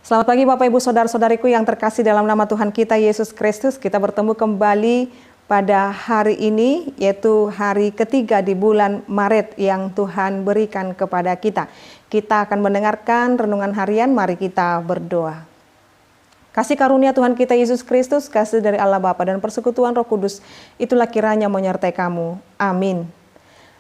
Selamat pagi Bapak Ibu Saudara-saudariku yang terkasih dalam nama Tuhan kita Yesus Kristus. Kita bertemu kembali pada hari ini, yaitu hari ketiga di bulan Maret yang Tuhan berikan kepada kita. Kita akan mendengarkan renungan harian, mari kita berdoa. Kasih karunia Tuhan kita Yesus Kristus, kasih dari Allah Bapa dan persekutuan Roh Kudus, itulah kiranya menyertai kamu. Amin.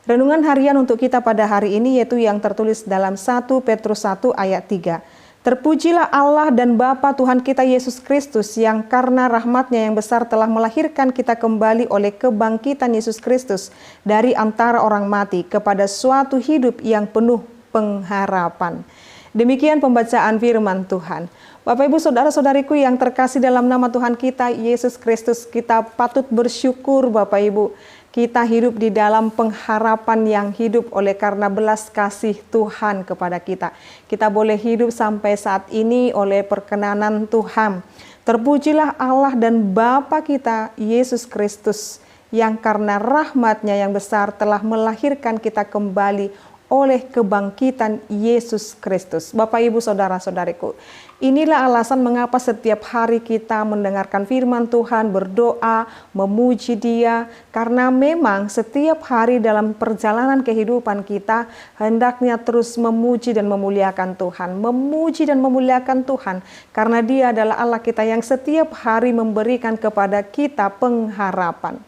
Renungan harian untuk kita pada hari ini yaitu yang tertulis dalam 1 Petrus 1 ayat 3. Terpujilah Allah dan Bapa Tuhan kita Yesus Kristus yang karena rahmat-Nya yang besar telah melahirkan kita kembali oleh kebangkitan Yesus Kristus dari antara orang mati kepada suatu hidup yang penuh pengharapan. Demikian pembacaan firman Tuhan. Bapak Ibu Saudara-saudariku yang terkasih dalam nama Tuhan kita Yesus Kristus, kita patut bersyukur Bapak Ibu. Kita hidup di dalam pengharapan yang hidup oleh karena belas kasih Tuhan kepada kita. Kita boleh hidup sampai saat ini oleh perkenanan Tuhan. Terpujilah Allah dan Bapa kita Yesus Kristus yang karena rahmat-Nya yang besar telah melahirkan kita kembali oleh kebangkitan Yesus Kristus. Bapak Ibu Saudara-saudariku, inilah alasan mengapa setiap hari kita mendengarkan firman Tuhan, berdoa, memuji Dia, karena memang setiap hari dalam perjalanan kehidupan kita hendaknya terus memuji dan memuliakan Tuhan, memuji dan memuliakan Tuhan, karena Dia adalah Allah kita yang setiap hari memberikan kepada kita pengharapan.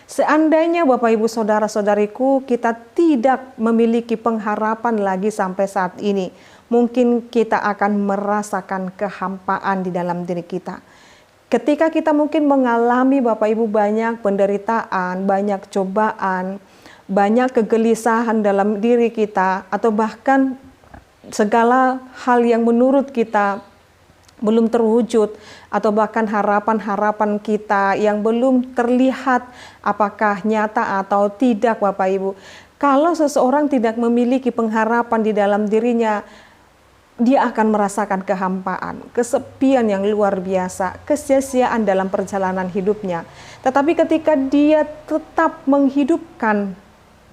Seandainya Bapak Ibu Saudara-saudariku kita tidak memiliki pengharapan lagi sampai saat ini, mungkin kita akan merasakan kehampaan di dalam diri kita. Ketika kita mungkin mengalami Bapak Ibu banyak penderitaan, banyak cobaan, banyak kegelisahan dalam diri kita, atau bahkan segala hal yang menurut kita belum terwujud, atau bahkan harapan-harapan kita yang belum terlihat apakah nyata atau tidak Bapak Ibu. Kalau seseorang tidak memiliki pengharapan di dalam dirinya, dia akan merasakan kehampaan, kesepian yang luar biasa, kesia-siaan dalam perjalanan hidupnya. Tetapi ketika dia tetap menghidupkan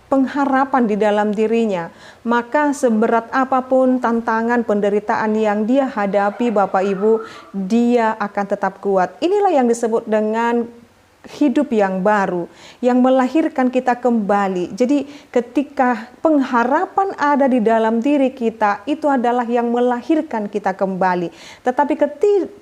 pengharapan di dalam dirinya, maka seberat apapun tantangan penderitaan yang dia hadapi Bapak Ibu, dia akan tetap kuat. Inilah yang disebut dengan hidup yang baru, yang melahirkan kita kembali. Jadi ketika pengharapan ada di dalam diri kita, itu adalah yang melahirkan kita kembali. Tetapi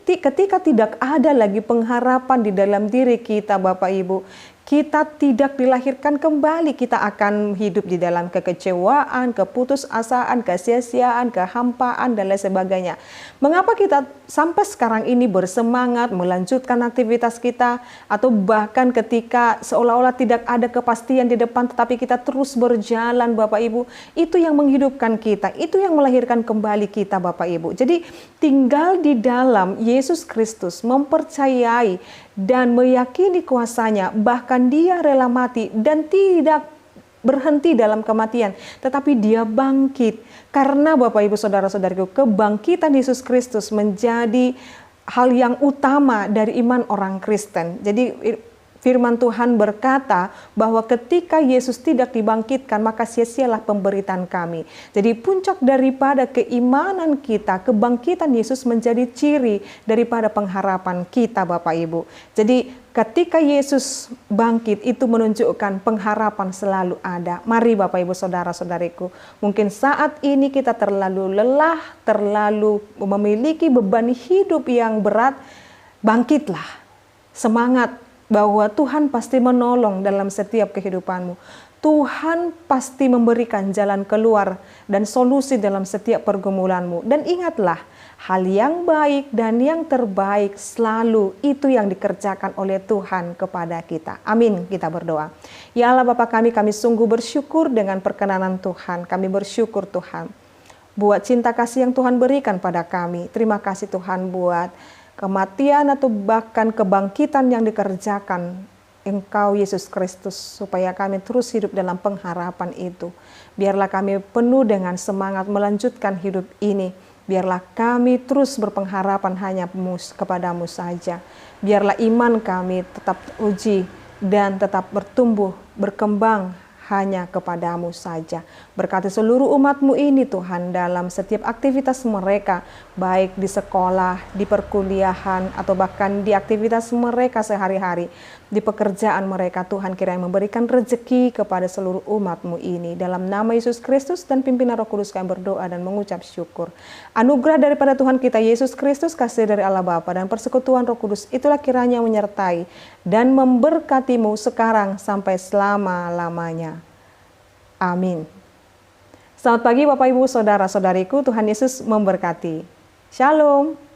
ketika tidak ada lagi pengharapan di dalam diri kita Bapak Ibu, kita tidak dilahirkan kembali, kita akan hidup di dalam kekecewaan, keputusasaan, kesia-siaan, kehampaan, dan lain sebagainya. Mengapa kita sampai sekarang ini bersemangat melanjutkan aktivitas kita, atau bahkan ketika seolah-olah tidak ada kepastian di depan, tetapi kita terus berjalan Bapak Ibu, itu yang menghidupkan kita, itu yang melahirkan kembali kita Bapak Ibu. Jadi tinggal di dalam Yesus Kristus, mempercayai dan meyakini kuasanya, bahkan Dia rela mati dan tidak berhenti dalam kematian, tetapi Dia bangkit. Karena Bapak Ibu Saudara-saudariku, kebangkitan Yesus Kristus menjadi hal yang utama dari iman orang Kristen. Jadi firman Tuhan berkata bahwa ketika Yesus tidak dibangkitkan, maka sia-sialah pemberitaan kami. Jadi puncak daripada keimanan kita, kebangkitan Yesus menjadi ciri daripada pengharapan kita Bapak Ibu. Jadi ketika Yesus bangkit, itu menunjukkan pengharapan selalu ada. Mari Bapak Ibu Saudara-saudariku, mungkin saat ini kita terlalu lelah, terlalu memiliki beban hidup yang berat, bangkitlah, semangat, bahwa Tuhan pasti menolong dalam setiap kehidupanmu. Tuhan pasti memberikan jalan keluar dan solusi dalam setiap pergumulanmu. Dan ingatlah, hal yang baik dan yang terbaik selalu itu yang dikerjakan oleh Tuhan kepada kita. Amin, kita berdoa. Ya Allah Bapa kami sungguh bersyukur dengan perkenanan Tuhan. Kami bersyukur Tuhan buat cinta kasih yang Tuhan berikan pada kami. Terima kasih Tuhan buat kematian atau bahkan kebangkitan yang dikerjakan Engkau Yesus Kristus, supaya kami terus hidup dalam pengharapan itu. Biarlah kami penuh dengan semangat melanjutkan hidup ini. Biarlah kami terus berpengharapan hanya kepadamu saja. Biarlah iman kami tetap uji dan tetap bertumbuh, berkembang hanya kepadamu saja. Berkati seluruh umat-Mu ini Tuhan dalam setiap aktivitas mereka, baik di sekolah, di perkuliahan, atau bahkan di aktivitas mereka sehari-hari, di pekerjaan mereka Tuhan, kiranya memberikan rezeki kepada seluruh umat-Mu ini. Dalam nama Yesus Kristus dan pimpinan Roh Kudus kami berdoa dan mengucap syukur. Anugerah daripada Tuhan kita Yesus Kristus, kasih dari Allah Bapa dan persekutuan Roh Kudus, itulah kiranya menyertai dan memberkatimu sekarang sampai selama-lamanya. Amin. Selamat pagi Bapak Ibu Saudara-saudariku, Tuhan Yesus memberkati. Shalom.